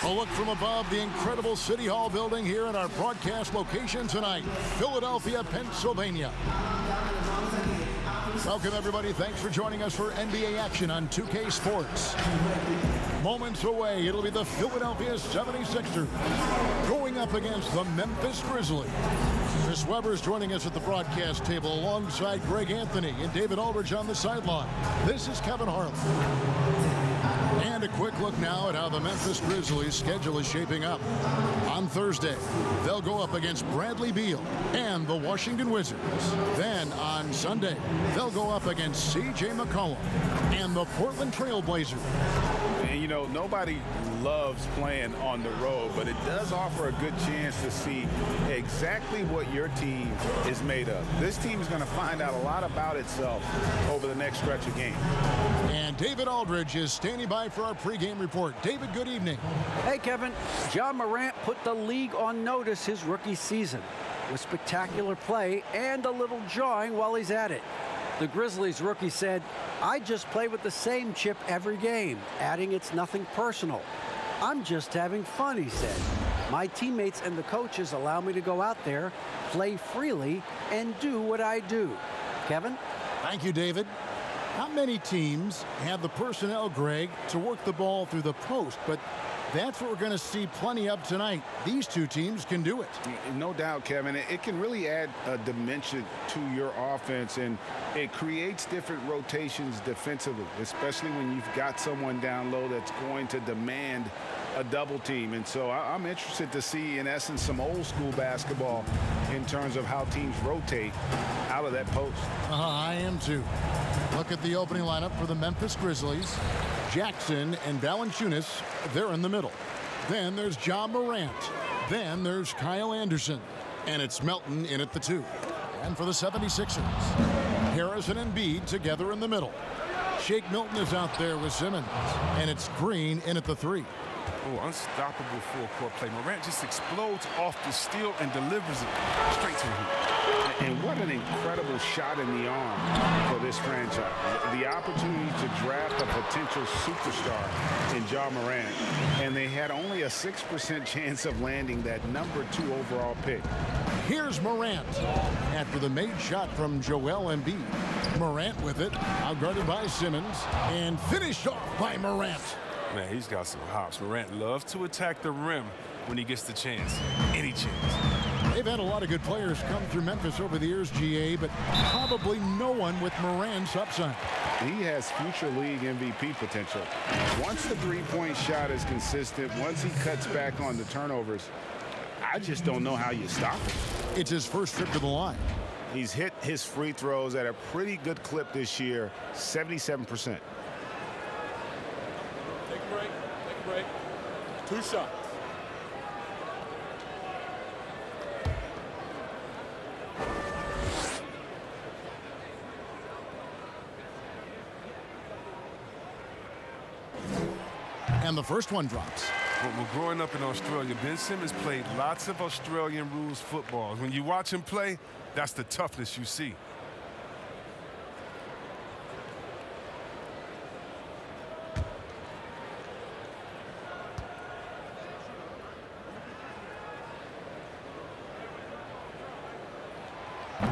A look from above the incredible City Hall building here at our broadcast location tonight, Philadelphia, Pennsylvania. Welcome, everybody. Thanks for joining us for NBA action on 2K Sports. Moments away, it'll be the Philadelphia 76ers going up against the Memphis Grizzlies. Chris Webber's joining us at the broadcast table alongside Greg Anthony and David Aldridge on the sideline. This is Kevin Harlan. And a quick look now at how the Memphis Grizzlies' schedule is shaping up. On Thursday, they'll go up against Bradley Beal and the Washington Wizards. Then on Sunday, they'll go up against C.J. McCollum and the Portland Trail Blazers. And, you know, nobody loves playing on the road, but it does offer a good chance to see exactly what your team is made of. This team is going to find out a lot about itself over the next stretch of games. And David Aldridge is standing by for our pregame report. David, good evening. Hey, Kevin. Ja Morant put the league on notice his rookie season with spectacular play and a little jawing while he's at it. The Grizzlies rookie said, "I just play with the same chip every game," adding it's nothing personal. "I'm just having fun," he said. "My teammates and the coaches allow me to go out there, play freely, and do what I do." Kevin? Thank you, David. Not many teams have the personnel, Greg, to work the ball through the post, but that's what we're going to see plenty of tonight. These two teams can do it. No doubt, Kevin. It can really add a dimension to your offense, and it creates different rotations defensively, especially when you've got someone down low that's going to demand a double team. And so I'm interested to see, in essence, some old school basketball in terms of how teams rotate out of that post. I am too. Look at the opening lineup for the Memphis Grizzlies. Jackson and Valanciunas, they're in the middle. Then there's Ja Morant. Then there's Kyle Anderson. And it's Melton in at the 2. And for the 76ers, Harrison and Embiid together in the middle. Shake Milton is out there with Simmons. And it's Green in at the 3. Oh, unstoppable full-court play. Morant just explodes off the steal and delivers it straight to him. And what an incredible shot in the arm for this franchise. The opportunity to draft a potential superstar in Ja Morant, and they had only a 6% chance of landing that number 2 overall pick. Here's Morant after the made shot from Joel Embiid. Morant with it, outguarded by Simmons, and finished off by Morant. Man, he's got some hops. Morant loves to attack the rim when he gets the chance. Any chance. They've had a lot of good players come through Memphis over the years, GA, but probably no one with Morant's upside. He has future league MVP potential. Once the three-point shot is consistent, once he cuts back on the turnovers, I just don't know how you stop him. It's his first trip to the line. He's hit his free throws at a pretty good clip this year, 77%. Take a break. 2 shots. And the first one drops. Well, growing up in Australia, Ben Simmons played lots of Australian rules footballs. When you watch him play, that's the toughness you see.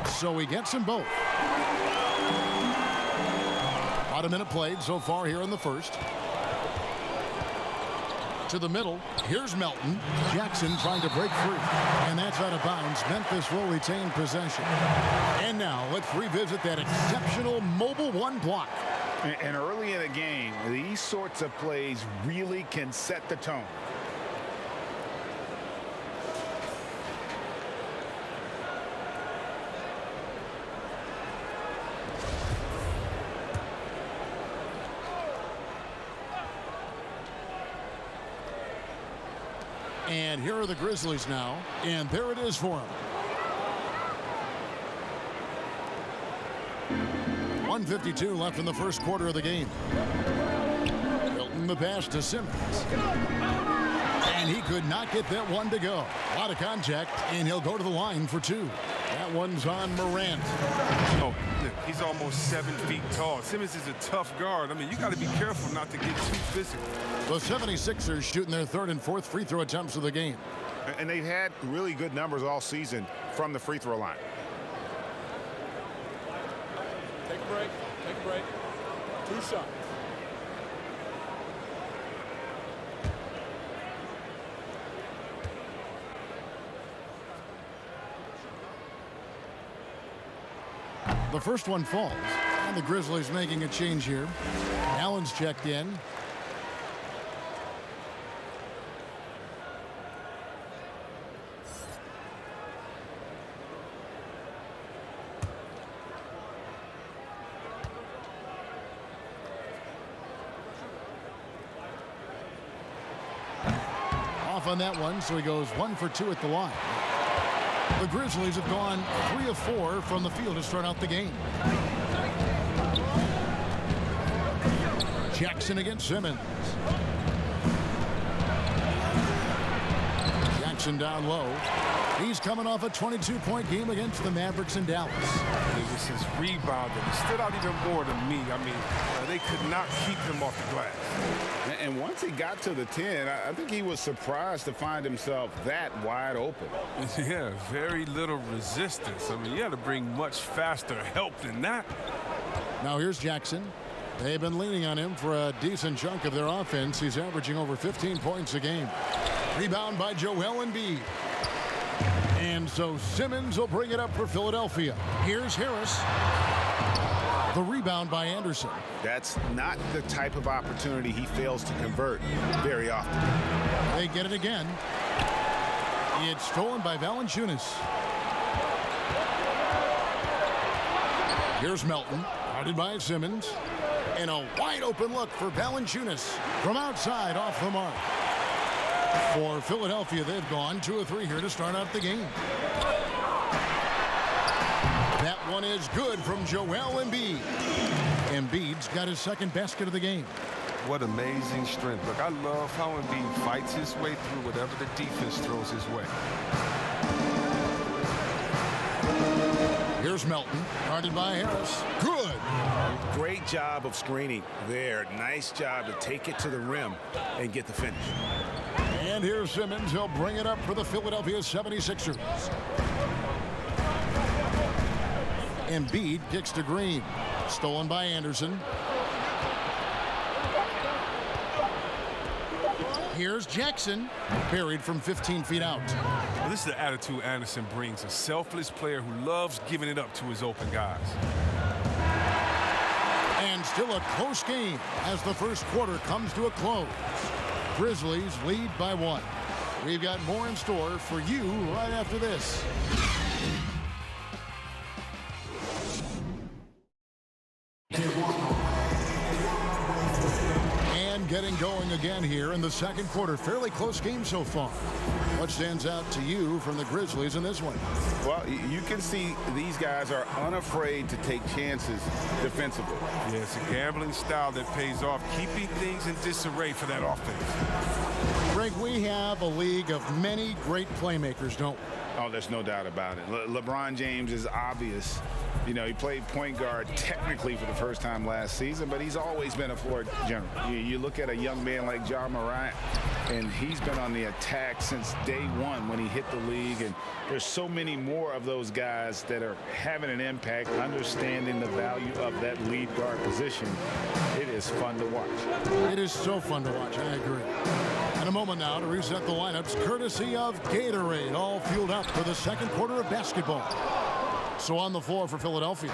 So he gets them both. About a minute played so far here in the first. To the middle, here's Melton. Jackson trying to break free. And that's out of bounds. Memphis will retain possession. And now let's revisit that exceptional mobile 1 block. And early in a game, these sorts of plays really can set the tone. And here are the Grizzlies now. And there it is for them. 1:52 left in the first quarter of the game. Milton the pass to Simmons. And he could not get that one to go. A lot of contact, and he'll go to the line for 2. That one's on Morant. Oh, Look, he's almost 7 feet tall. Simmons is a tough guard. I mean, you got to be careful not to get too physical. The 76ers shooting their third and fourth free throw attempts of the game. And they've had really good numbers all season from the free throw line. Take a break. Take a break. 2 shots. The first one falls, and the Grizzlies making a change here. Allen's checked in. Off on that one, so he goes 1 for 2 at the line. The Grizzlies have gone 3 of 4 from the field to start out the game. Jackson against Simmons. Jackson down low. He's coming off a 22-point game against the Mavericks in Dallas. It was his rebound that stood out even more than me. I mean, they could not keep him off the glass. And once he got to the 10, I think he was surprised to find himself that wide open. Yeah, very little resistance. I mean, you had to bring much faster help than that. Now here's Jackson. They've been leaning on him for a decent chunk of their offense. He's averaging over 15 points a game. Rebound by Joel Embiid. And so Simmons will bring it up for Philadelphia. Here's Harris. The rebound by Anderson. That's not the type of opportunity he fails to convert very often. They get it again. It's stolen by Valanciunas. Here's Melton, guarded by Simmons. And a wide open look for Valanciunas from outside off the mark. For Philadelphia, they've gone 2 of 3 here to start out the game. That one is good from Joel Embiid. Embiid's got his second basket of the game. What amazing strength. Look, I love how Embiid fights his way through whatever the defense throws his way. Here's Melton, guarded by Harris. Good. Great job of screening there. Nice job to take it to the rim and get the finish. And here's Simmons. He'll bring it up for the Philadelphia 76ers. Embiid kicks to Green. Stolen by Anderson. Here's Jackson. Buried from 15 feet out. Well, this is the attitude Anderson brings. A selfless player who loves giving it up to his open guys. And still a close game as the first quarter comes to a close. Grizzlies lead by 1. We've got more in store for you right after this. And getting going again here in the second quarter. Fairly close game so far. What stands out to you from the Grizzlies in this one? Well, you can see these guys are unafraid to take chances defensively. Yeah, it's a gambling style that pays off, keeping things in disarray for that offense. Greg, we have a league of many great playmakers, don't we? Oh, there's no doubt about it. LeBron James is obvious. You know, he played point guard technically for the first time last season, but he's always been a floor general. You look at a young man like Ja Morant, and he's been on the attack since day one when he hit the league. And there's so many more of those guys that are having an impact, understanding the value of that lead guard position. It is fun to watch. It is so fun to watch. I agree. In a moment now to reset the lineups, courtesy of Gatorade, all fueled up for the second quarter of basketball. So on the floor for Philadelphia,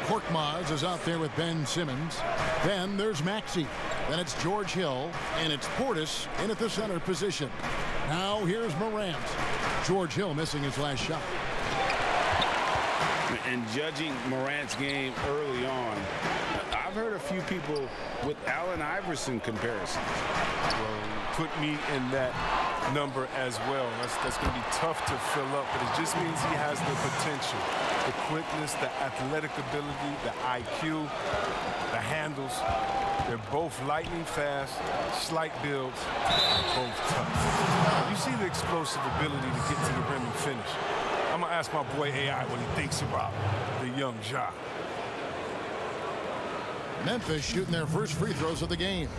Korkmaz is out there with Ben Simmons. Then there's Maxey. Then it's George Hill, and it's Portis in at the center position. Now here's Morant. George Hill missing his last shot. And judging Morant's game early on, I've heard a few people with Allen Iverson comparisons. Well, put me in that number as well. That's going to be tough to fill up, but it just means he has the potential, the quickness, the athletic ability, the IQ, the handles. They're both lightning fast, slight builds, both tough. You see the explosive ability to get to the rim and finish. I'm going to ask my boy AI what he thinks about the young Ja. Memphis shooting their first free throws of the game.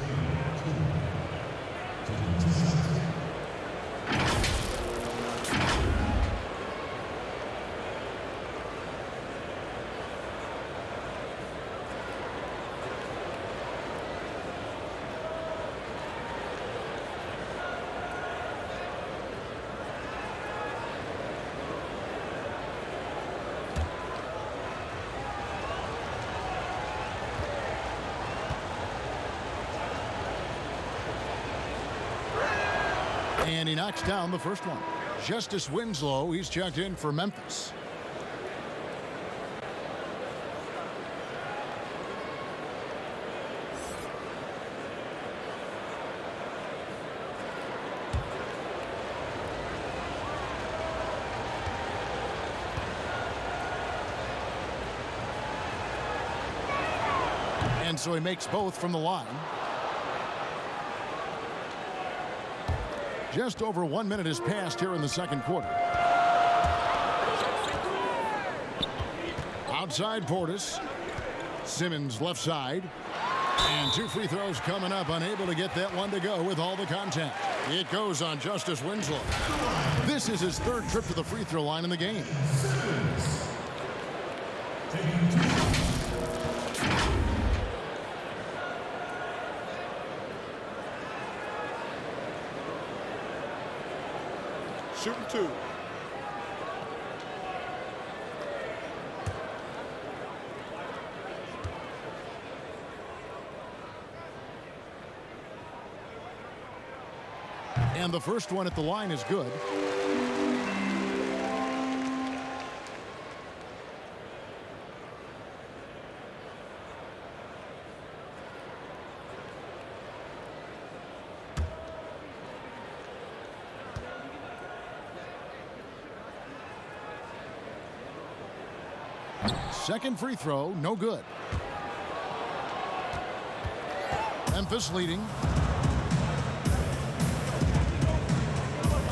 And he knocks down the first one. Justice Winslow, he's checked in for Memphis. And so he makes both from the line. Just over 1 minute has passed here in the second quarter. Outside Portis. Simmons left side. And 2 free throws coming up. Unable to get that one to go with all the contact. It goes on Justice Winslow. This is his 3rd trip to the free throw line in the game. Shooting 2. And the first one at the line is good. Second free throw, no good. Memphis leading.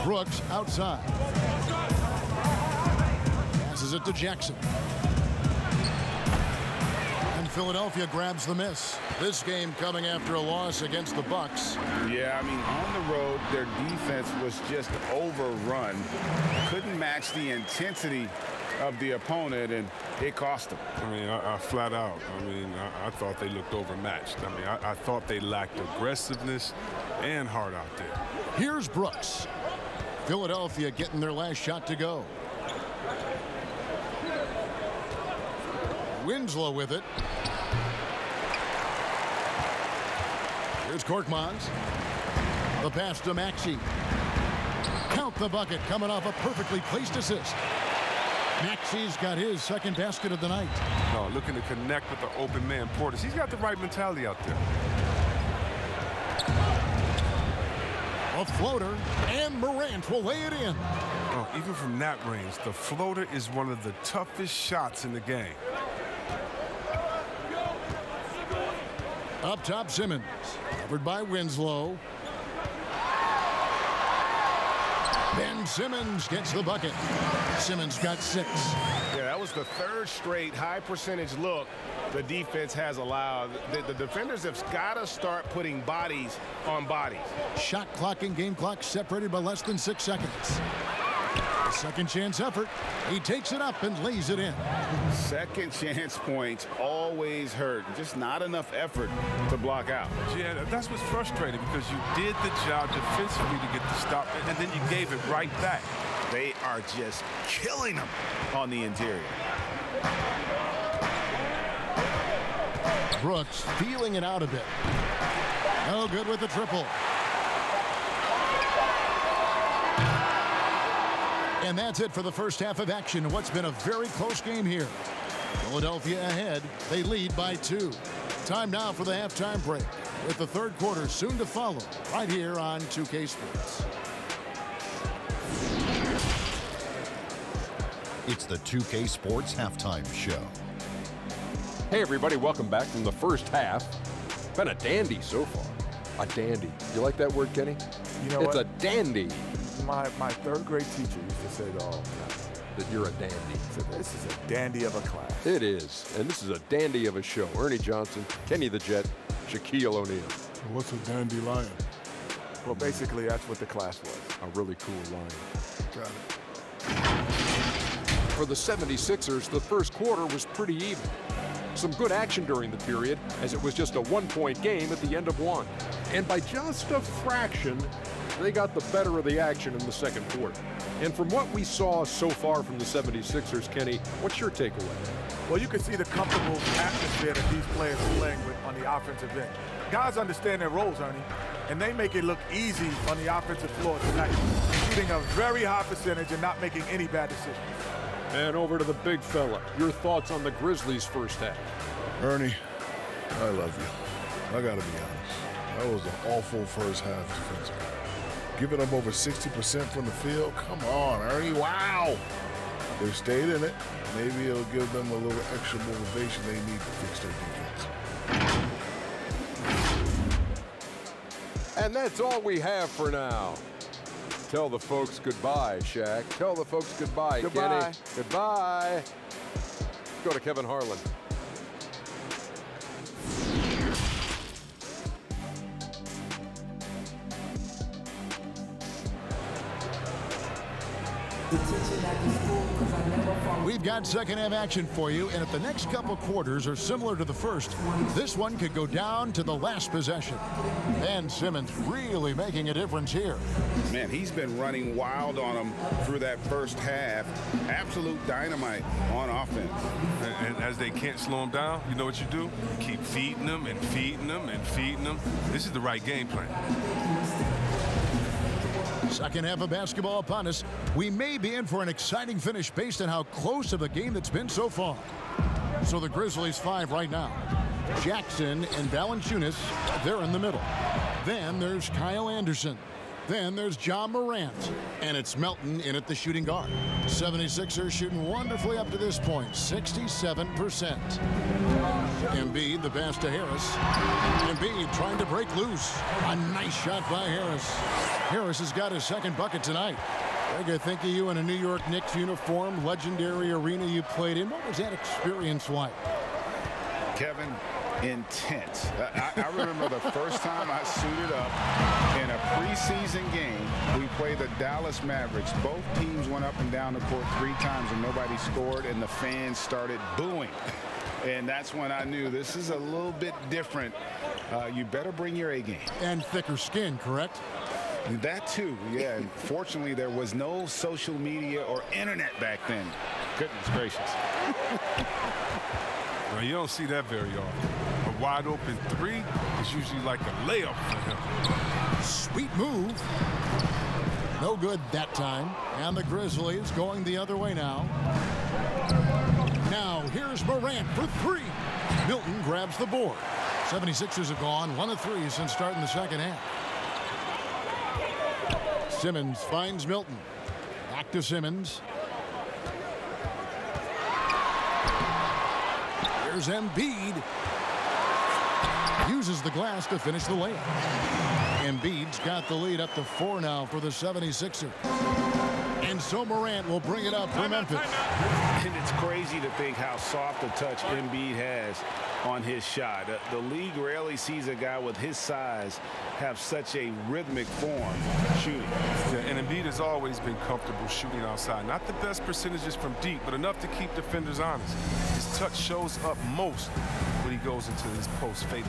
Brooks outside. Passes it to Jackson. And Philadelphia grabs the miss. This game coming after a loss against the Bucks. Yeah, I mean, on the road, their defense was just overrun. Couldn't match the intensity of the opponent, and it cost them. I mean, I flat out. I thought they looked overmatched. I thought they lacked aggressiveness and heart out there. Here's Brooks. Philadelphia getting their last shot to go. Winslow with it. Here's Korkmaz. The pass to Maxey. Count the bucket coming off a perfectly placed assist. Maxey's got his second basket of the night. No, looking to connect with the open man Portis. He's got the right mentality out there. A floater, and Morant will lay it in. Oh, even from that range, the floater is one of the toughest shots in the game. Up top, Simmons. Covered by Winslow. Ben Simmons gets the bucket. Simmons got 6. Yeah, that was the 3rd straight high percentage look the defense has allowed. The defenders have got to start putting bodies on bodies. Shot clock and game clock separated by less than 6 seconds. Second chance effort. He takes it up and lays it in. Second chance points always hurt. Just not enough effort to block out. Yeah, that's what's frustrating, because you did the job defensively to get the stop, and then you gave it right back. They are just killing them on the interior. Brooks feeling it out a bit. No good with the triple. And that's it for the first half of action. What's been a very close game here. Philadelphia ahead. They lead by 2. Time now for the halftime break, with the 3rd quarter soon to follow right here on 2K Sports. It's the 2K Sports Halftime Show. Hey everybody, welcome back from the first half. Been a dandy so far. A dandy. You like that word, Kenny? You know it's what? a dandy. My 3rd grade teacher used to say it all the time. that you're a dandy. So this is a dandy of a class. It is, and this is a dandy of a show. Ernie Johnson, Kenny the Jet, Shaquille O'Neal. What's a dandelion? Well, basically, that's what the class was. A really cool line. Got it. For the 76ers, the first quarter was pretty even. Some good action during the period, as it was just a one-point game at the end of one. And by just a fraction, they got the better of the action in the second quarter. And from what we saw so far from the 76ers, Kenny, what's your takeaway? Well, you can see the comfortable atmosphere that these players are playing with on the offensive end. Guys understand their roles, Ernie, and they make it look easy on the offensive floor tonight, shooting a very high percentage and not making any bad decisions. And over to the big fella. Your thoughts on the Grizzlies' first half? Ernie, I love you. I gotta be honest. That was an awful first half defensively. Giving up over 60% from the field? Come on, Ernie, wow! They've stayed in it. Maybe it'll give them a little extra motivation they need to fix their defense. And that's all we have for now. Tell the folks goodbye, Shaq. Tell the folks goodbye, Goodbye. Kenny. Goodbye. Go to Kevin Harlan. We've got second half action for you, and if the next couple quarters are similar to the first, this one could go down to the last possession. And Simmons really making a difference here. Man, he's been running wild on them through that first half. Absolute dynamite on offense. And as they can't slow him down, you know what you do? You keep feeding them and feeding them and feeding them. This is the right game plan. Second half of basketball upon us. We may be in for an exciting finish based on how close of the game that's been so far. So the Grizzlies 5 right now. Jackson and Valanciunas, they're in the middle. Then there's Kyle Anderson. Then there's John Morant. And it's Melton in at the shooting guard. 76ers shooting wonderfully up to this point, 67%. Embiid, the pass to Harris. Embiid trying to break loose. A nice shot by Harris. Harris has got his second bucket tonight. Greg, I think of you in a New York Knicks uniform, legendary arena you played in. What was that experience like? Kevin, intense. I remember the first time I suited up in a preseason game. We played the Dallas Mavericks. Both teams went up and down the court 3 times and nobody scored, and the fans started booing. And that's when I knew this is a little bit different. You better bring your A game. And thicker skin, correct? That too, yeah. And fortunately, there was no social media or internet back then. Goodness gracious. Well, you don't see that very often. A wide open 3 is usually like a layup for him. Sweet move. No good that time. And the Grizzlies going the other way now. Now here's Morant for 3. Milton grabs the board. 76ers have gone 1 of 3 since starting the second half. Simmons finds Milton. Back to Simmons. Here's Embiid. Uses the glass to finish the layup. Embiid's got the lead up to 4 now for the 76ers. And so Morant will bring it up for Memphis. And it's crazy to think how soft a touch Embiid has on his shot. The league rarely sees a guy with his size have such a rhythmic form shooting. Yeah, and Embiid has always been comfortable shooting outside. Not the best percentages from deep, but enough to keep defenders honest. His touch shows up most when he goes into his post fade.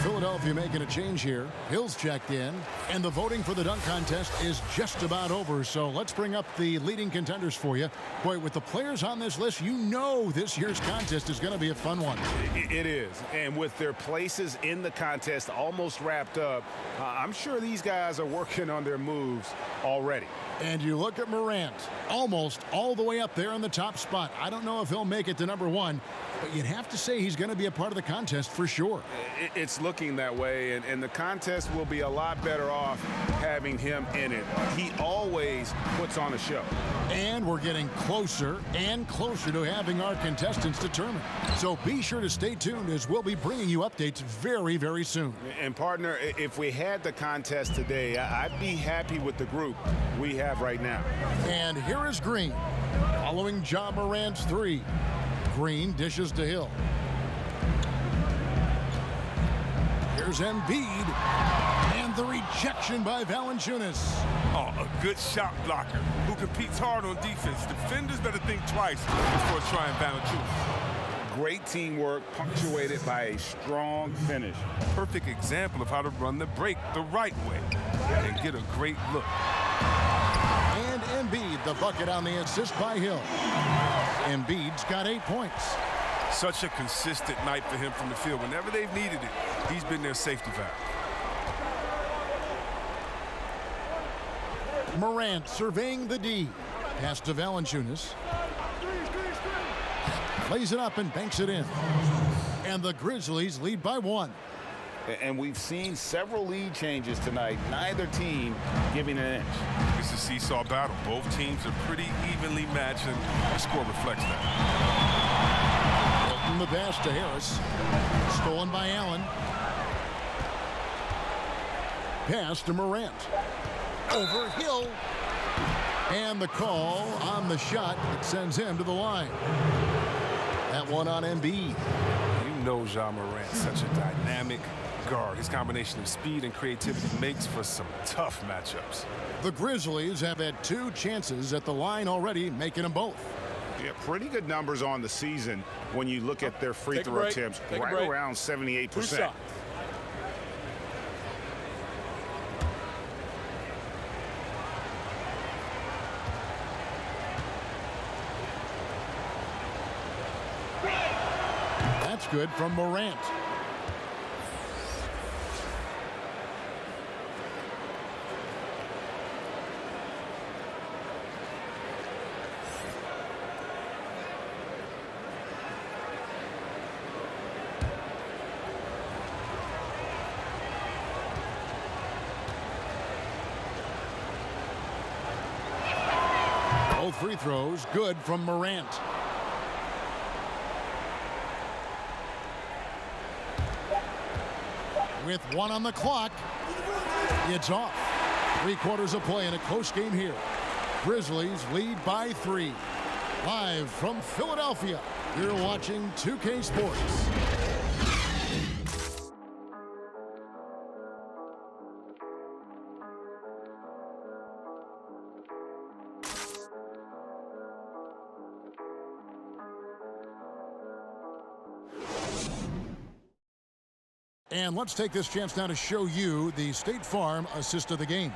Philadelphia making a change here. Hill's checked in, and the voting for the dunk contest is just about over. So let's bring up the leading contenders for you. Boy, with the players on this list, you know this year's contest is going to be a fun one. It is. And with their places in the contest almost wrapped up, I'm sure these guys are working on their moves already. And you look at Morant, almost all the way up there in the top spot. I don't know if he'll make it to number one, but you'd have to say he's going to be a part of the contest for sure. It's looking that way, and the contest will be a lot better off having him in it. He always puts on a show. And we're getting closer and closer to having our contestants determined. So be sure to stay tuned as we'll be bringing you updates very, very soon. And partner, if we had the contest today, I'd be happy with the group we have right now. And here is Green, following Ja Morant's three. Green dishes to Hill. Here's Embiid, and the rejection by Valanciunas. Oh, a good shot blocker who competes hard on defense. Defenders better think twice before trying Valanciunas. Great teamwork punctuated by a strong finish. Perfect example of how to run the break the right way and get a great look. And Embiid, the bucket on the assist by Hill. Embiid's got 8 points. Such a consistent night for him from the field. Whenever they've needed it, he's been their safety valve. Morant surveying the D. Pass to Valanciunas. Plays it up and banks it in. And the Grizzlies lead by 1. And we've seen several lead changes tonight, neither team giving an inch. It's a seesaw battle. Both teams are pretty evenly matched, and the score reflects that. From the pass to Harris. Stolen by Allen. Pass to Morant. Over Hill. And the call on the shot that sends him to the line. That one on Embiid. You know Ja Morant, such a dynamic guard. His combination of speed and creativity makes for some tough matchups. The Grizzlies have had 2 chances at the line already, making them both. Yeah, pretty good numbers on the season when you look at their free throw attempts, right around 78%. That's good from Morant. Both free throws good from Morant. With 1 on the clock, it's off. 3 quarters of play in a close game here. Grizzlies lead by 3. Live from Philadelphia, you're watching 2K Sports. And let's take this chance now to show you the State Farm assist of the game.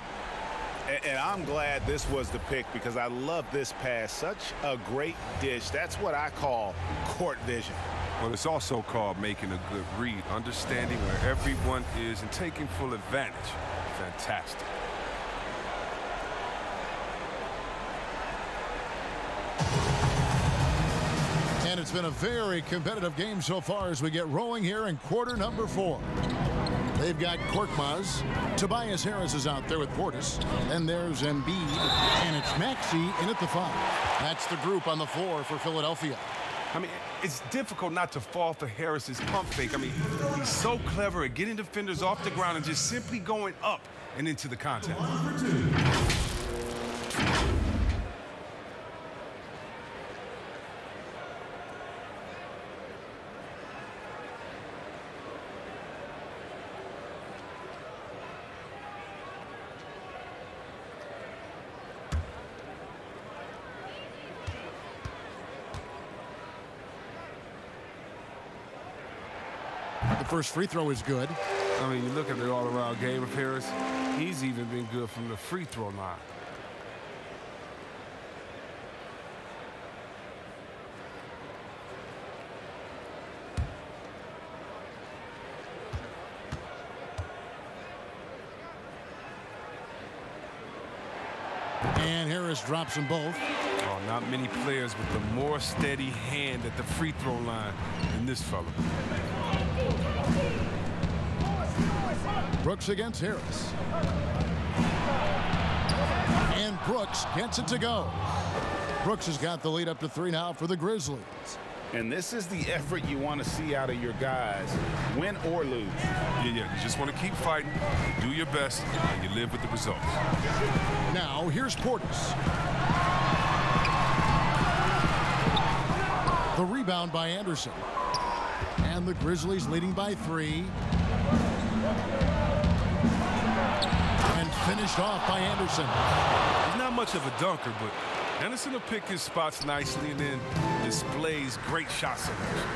And I'm glad this was the pick because I love this pass. Such a great dish. That's what I call court vision. Well, it's also called making a good read, understanding where everyone is and taking full advantage. Fantastic. And it's been a very competitive game so far as we get rolling here in quarter number 4. They've got Korkmaz. Tobias Harris is out there with Portis. Then there's Embiid. And it's Maxey in at the 5. That's the group on the floor for Philadelphia. I mean, it's difficult not to fall for Harris's pump fake. I mean, he's so clever at getting defenders off the ground and just simply going up and into the contact. The first free throw is good. I mean, you look at the all-around game of Harris, he's even been good from the free throw line. And Harris drops them both. Oh, not many players with a more steady hand at the free throw line than this fella. Brooks against Harris. And Brooks gets it to go. Brooks has got the lead up to 3 now for the Grizzlies. And this is the effort you want to see out of your guys, win or lose. Yeah, you just want to keep fighting, do your best, and you live with the results. Now, here's Portis. The rebound by Anderson. And the Grizzlies leading by 3. And finished off by Anderson. He's not much of a dunker, but Anderson will pick his spots nicely and then displays great shot selection.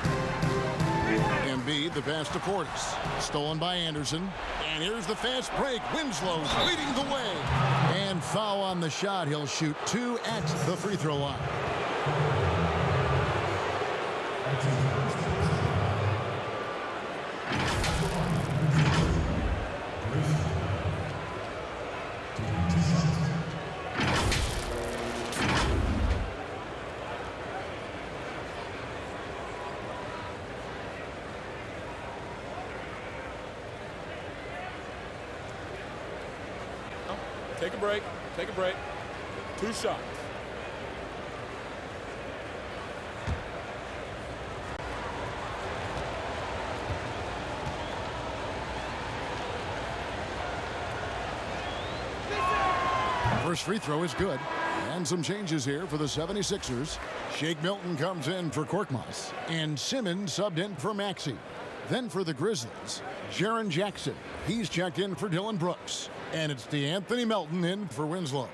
Embiid, the pass to Portis. Stolen by Anderson. And here's the fast break. Winslow's leading the way. And foul on the shot. He'll shoot 2 at the free throw line. Take a break. Take a break. 2 shots. First free throw is good. And some changes here for the 76ers. Shake Milton comes in for Korkmaz. And Simmons subbed in for Maxey. Then for the Grizzlies, Jaren Jackson. He's checked in for Dylan Brooks. And it's DeAnthony Melton in for Winslow.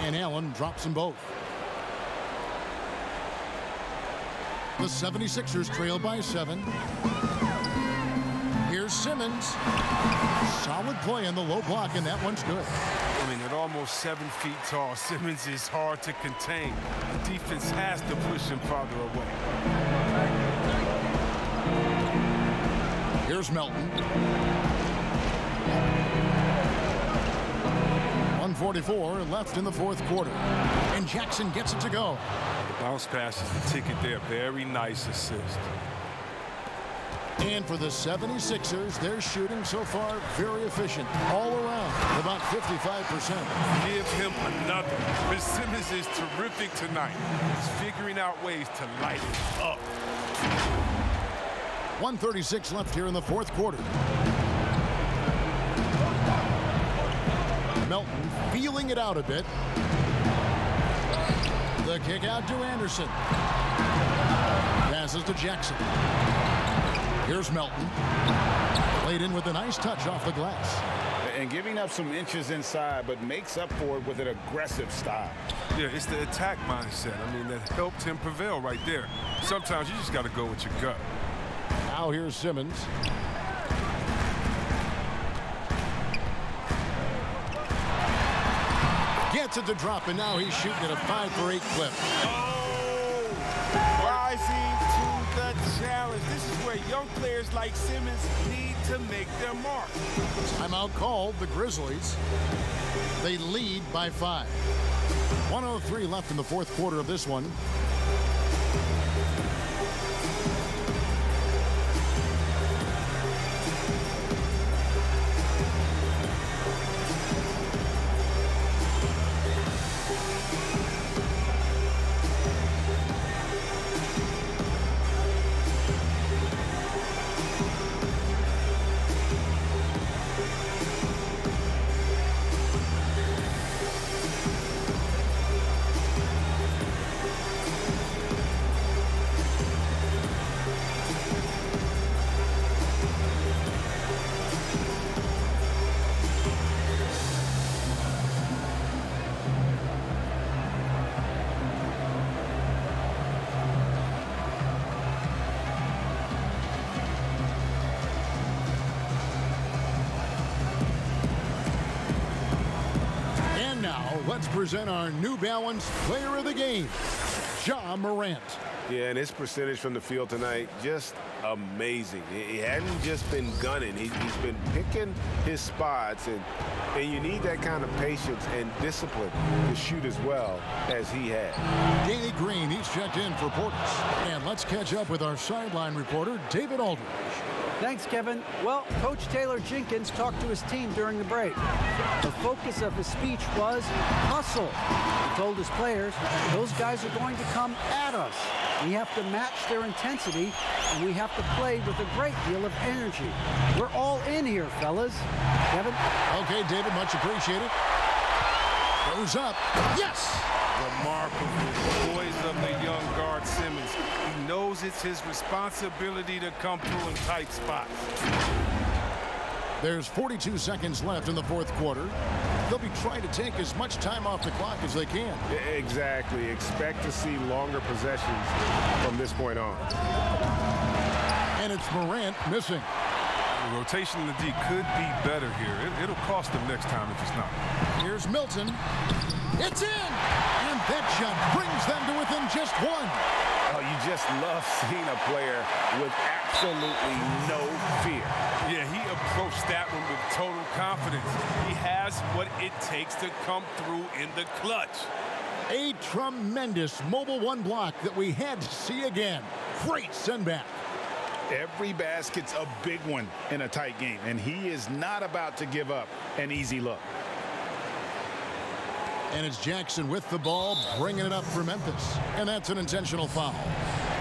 And Allen drops them both. The 76ers trail by 7. Here's Simmons. Solid play on the low block, and that one's good. I mean, at almost 7 feet tall, Simmons is hard to contain. The defense has to push him farther away. Here's Melton. 1:44 left in the 4th quarter. And Jackson gets it to go. The bounce pass is the ticket there. Very nice assist. And for the 76ers, their shooting so far very efficient all around, about 55%. Give him another. Simmons is terrific tonight. He's figuring out ways to light it up. 1:36 left here in the 4th quarter. Melton feeling it out a bit. The kick out to Anderson. Passes to Jackson. Here's Melton. Played in with a nice touch off the glass. And giving up some inches inside, but makes up for it with an aggressive style. Yeah, it's the attack mindset. I mean, that helped him prevail right there. Sometimes you just got to go with your gut. Now here's Simmons. Gets it to drop, and now he's shooting at a 5 for 8 clip. Oh, rising to the challenge. This is where young players like Simmons need to make their mark. Timeout called. The Grizzlies. They lead by 5. 1:03 left in the 4th quarter of this one. let's present our New Balance Player of the Game, Ja Morant. Yeah, and his percentage from the field tonight, just amazing. He hadn't just been gunning. He's been picking his spots, and you need that kind of patience and discipline to shoot as well as he had. Danny Green, he's checked in for Portis. And let's catch up with our sideline reporter, David Aldridge. Thanks, Kevin. Well, Coach Taylor Jenkins talked to his team during the break. The focus of his speech was hustle. He told his players, those guys are going to come at us. We have to match their intensity, and we have to play with a great deal of energy. We're all in here, fellas. Kevin? Okay, David, much appreciated. Goes up. Yes! Remarkable poise of the young guard Simmons. He knows it's his responsibility to come through in tight spots. There's 42 seconds left in the fourth quarter. They'll be trying to take as much time off the clock as they can. Exactly. Expect to see longer possessions from this point on. And it's Morant missing. The rotation in the D could be better here. It'll cost them next time if it's not. Here's Milton. It's in! And that shot brings them to within just one. Oh, you just love seeing a player with absolutely no fear. Yeah, he approached that one with total confidence. He has what it takes to come through in the clutch. A tremendous mobile one block that we had to see again. Great send back. Every basket's a big one in a tight game, and he is not about to give up an easy look. And it's Jackson with the ball, bringing it up for Memphis. And that's an intentional foul.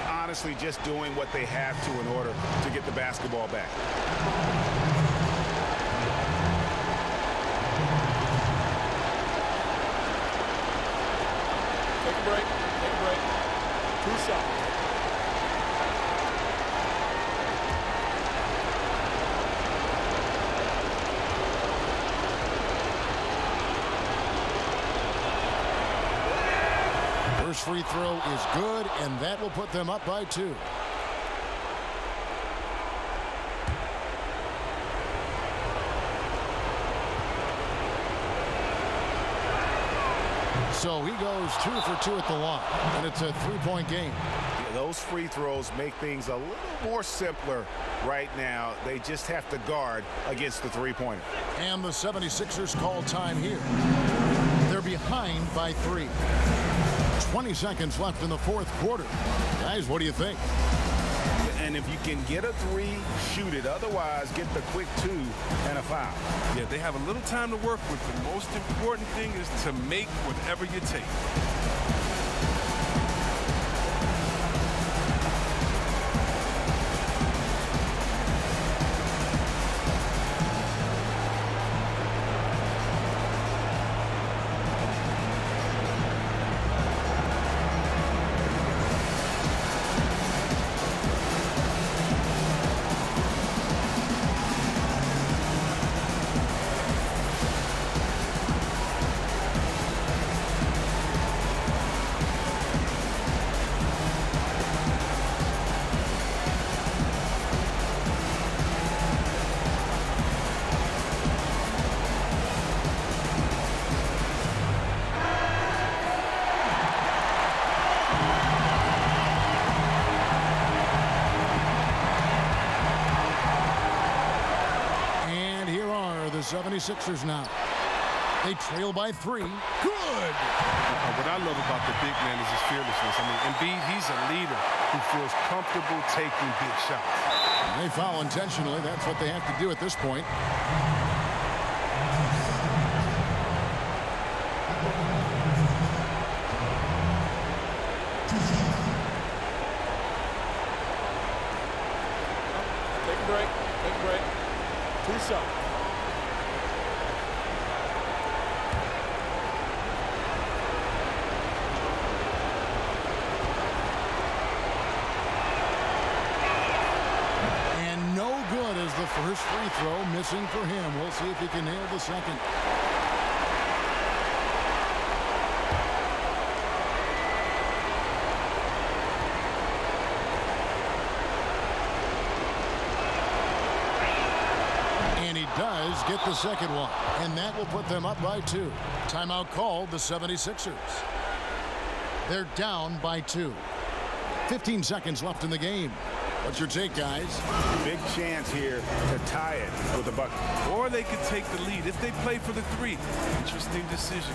Honestly, just doing what they have to in order to get the basketball back. Take a break. Take a break. 2 shots. First free throw is good, and that will put them up by 2. So he goes 2 for 2 at the line, and it's a 3-point game. Yeah, those free throws make things a little more simpler right now. They just have to guard against the three-pointer. And the 76ers call time here. They're behind by 3. 20 seconds left in the fourth quarter. Guys, what do you think? And if you can get a 3, shoot it. Otherwise, get the quick 2 and a foul. Yeah, they have a little time to work with. The most important thing is to make whatever you take. The 76ers now. They trail by 3. Good! What I love about the big man is his fearlessness. I mean, Embiid, he's a leader who feels comfortable taking big shots. And they foul intentionally. That's what they have to do at this point. Take a break. Take a break. 2 shots. The first free throw missing for him. We'll see if he can nail the second. And he does get the second one, and that will put them up by 2. Timeout called the 76ers. They're down by 2. 15 seconds left in the game. What's your take, guys? Big chance here to tie it with a bucket. Or they could take the lead if they play for the 3. Interesting decision.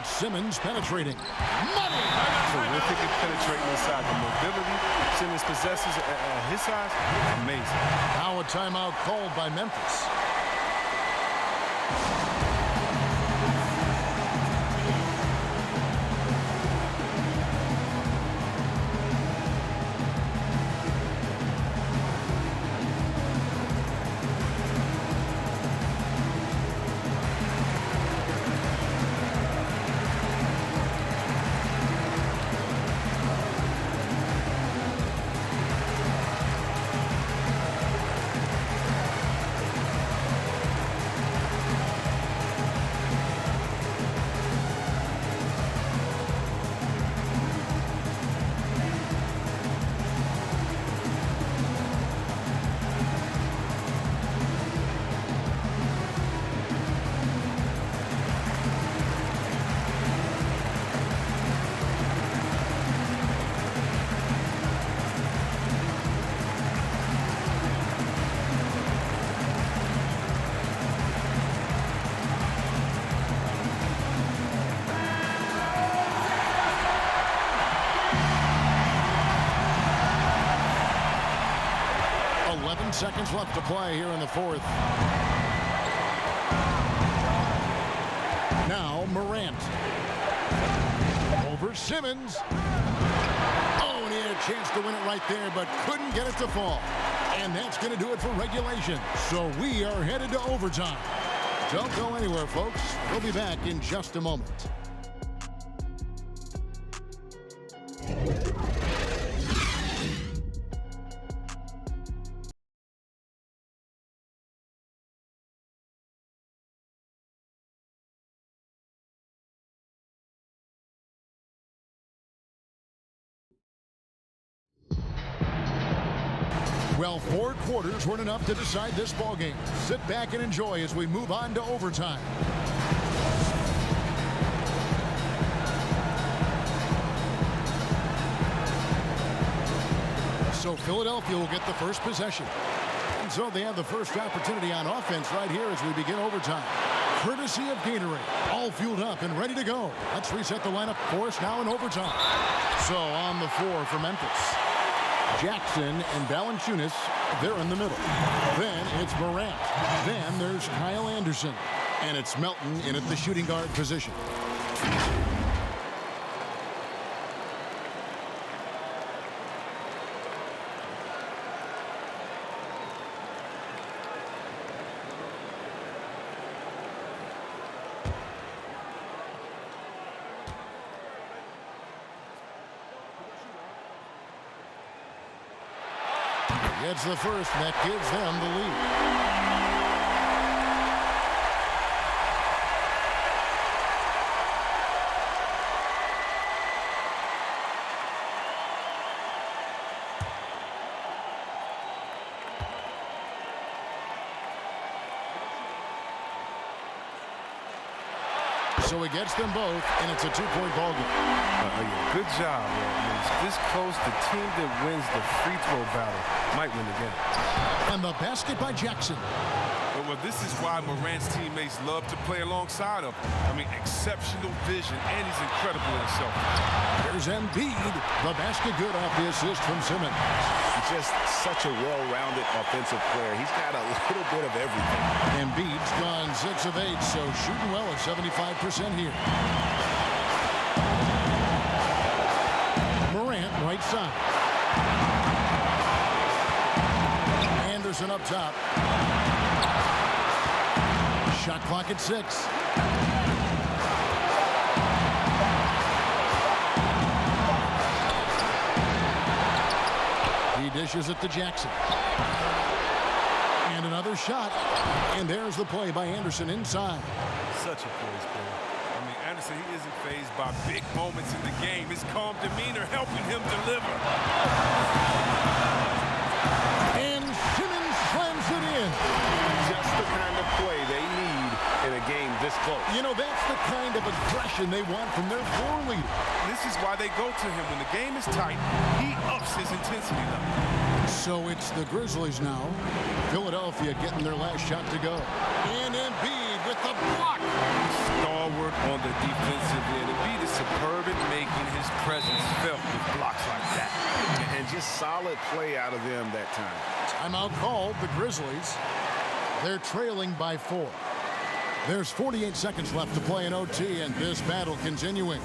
Simmons penetrating. Money! Terrific at penetrating inside. The mobility Simmons possesses at his size, amazing. Now a timeout called by Memphis. Seconds left to play here in the 4th. Now Morant. Over Simmons. Oh, and he had a chance to win it right there, but couldn't get it to fall. And that's going to do it for regulation. So we are headed to overtime. Don't go anywhere, folks. We'll be back in just a moment. Well, 4 quarters weren't enough to decide this ballgame. Sit back and enjoy as we move on to overtime. So Philadelphia will get the first possession. And so they have the first opportunity on offense right here as we begin overtime. Courtesy of Gatorade. All fueled up and ready to go. Let's reset the lineup for us now in overtime. So on the floor for Memphis, Jackson and Valanciunas, they're in the middle. Then it's Morant. Then there's Kyle Anderson. And it's Melton in at the shooting guard position. It's the first that gives them the lead. So he gets them both, and it's a 2-point ball game. Yeah, good job, man. When it's this close, the team that wins the free throw battle might win the game. And the basket by Jackson. Well, this is why Morant's teammates love to play alongside him. I mean, exceptional vision, and he's incredible himself. Here's Embiid. The basket good off the assist from Simmons. He's just such a well-rounded offensive player. He's got a little bit of everything. Embiid's gone 6 of 8, so shooting well at 75% here. Morant, right side. Anderson up top. Shot clock at 6. He dishes it to Jackson. And another shot. And there's the play by Anderson inside. Such a poised player. I mean, Anderson, he isn't fazed by big moments in the game. His calm demeanor helping him deliver. And Simmons slams it in. Just the kind of play they need in a game this close. You know, that's the kind of aggression they want from their floor leader. This is why they go to him. When the game is tight, he ups his intensity level. So it's the Grizzlies now. Philadelphia getting their last shot to go. And Embiid with the block. Stalwart on the defensive end. Embiid is superb at making his presence felt with blocks like that. And just solid play out of them that time. Timeout called, the Grizzlies. They're trailing by 4. There's 48 seconds left to play in OT, and this battle continuing.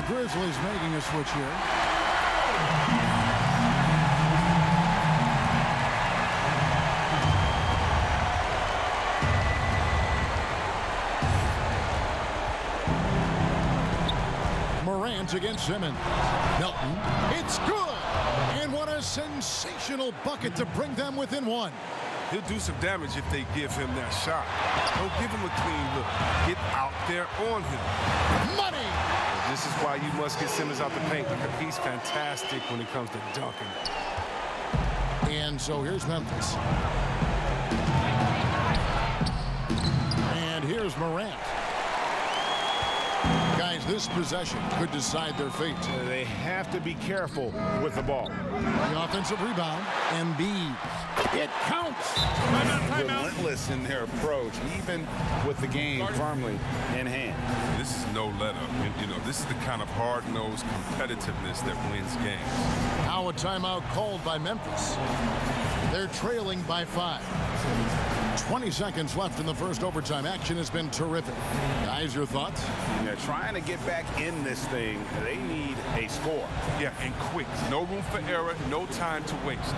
Grizzlies making a switch here. Morant against Simmons. Milton. It's good. And what a sensational bucket to bring them within 1. He'll do some damage if they give him that shot. Don't give him a clean look. Get out there on him. Money. This is why you must get Simmons out the paint, because he's fantastic when it comes to dunking. And so here's Memphis. And here's Morant. Guys, this possession could decide their fate. They have to be careful with the ball. The offensive rebound. Embiid. It counts. Relentless in their approach, even with the game firmly in hand. This is no let up. You know, this is the kind of hard-nosed competitiveness that wins games. Now a timeout called by Memphis. They're trailing by 5. 20 seconds left in the first overtime. Action has been terrific. Guys, your thoughts? Yeah, trying to get back in this thing, they need a score. Yeah, and quick. No room for error, no time to waste.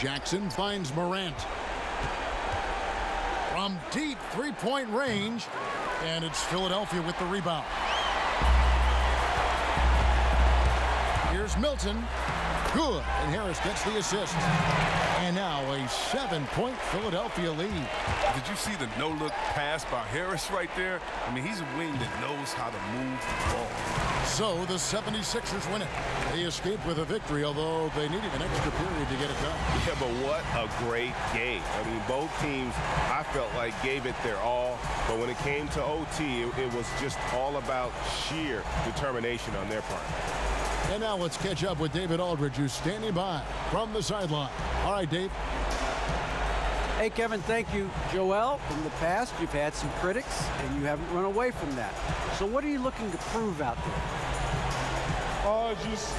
Jackson finds Morant. From deep three-point range, and it's Philadelphia with the rebound. Here's Milton. Good, and Harris gets the assist. And now a 7-point Philadelphia lead. Did you see the no-look pass by Harris right there? I mean, he's a wing that knows how to move the ball. So the 76ers win it. They escaped with a victory, although they needed an extra period to get it done. Yeah, but what a great game. I mean, both teams, I felt like, gave it their all. But when it came to OT, it was just all about sheer determination on their part. And now let's catch up with David Aldridge, who's standing by from the sideline. All right, Dave. Hey, Kevin, thank you. Joel, in the past, you've had some critics, and you haven't run away from that. So what are you looking to prove out there? Just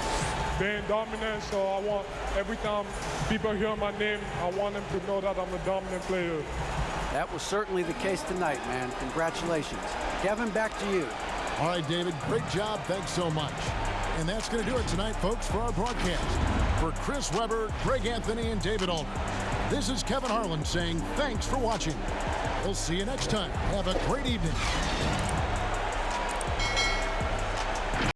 being dominant, so I want every time people hear my name, I want them to know that I'm a dominant player. That was certainly the case tonight, man. Congratulations. Kevin, back to you. All right, David, great job. Thanks so much. And that's going to do it tonight, folks, for our broadcast. For Chris Webber, Greg Anthony, and David Aldridge, this is Kevin Harlan saying thanks for watching. We'll see you next time. Have a great evening.